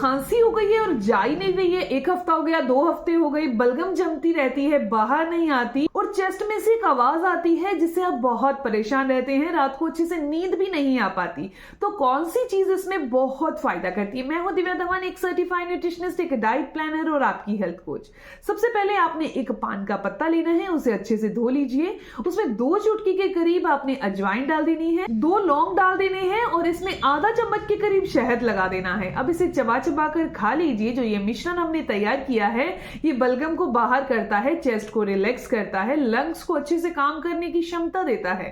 खांसी हो गई है और जा ही नहीं रही है, 1 हफ्ता हो गया, 2 हफ्ते हो गए, बलगम जमती रहती है, बाहर नहीं आती और चेस्ट में से एक आवाज आती है जिससे आप बहुत परेशान रहते हैं, रात को अच्छे से नींद भी नहीं आ पाती, तो कौन सी चीज इसमें बहुत फायदा करती है? मैं हूं दिव्या धवन, एक सर्टिफाइड न्यूट्रिशनिस्ट, एक डाइट प्लानर और आपकी हेल्थ कोच। सबसे पहले आपने एक पान का पत्ता लेना है, उसे अच्छे से धो लीजिए, उसमें 2 चुटकी के करीब आपने अजवाइन डाल देनी है, 2 लौंग डाल देने हैं और इसमें आधा चम्मच के करीब शहद लगा देना है। अब इसे चबा चबा कर खा लीजिए। जो ये मिश्रण हमने तैयार किया है ये बलगम को बाहर करता है, चेस्ट को रिलैक्स करता है, लंग्स को अच्छे से काम करने की क्षमता देता है।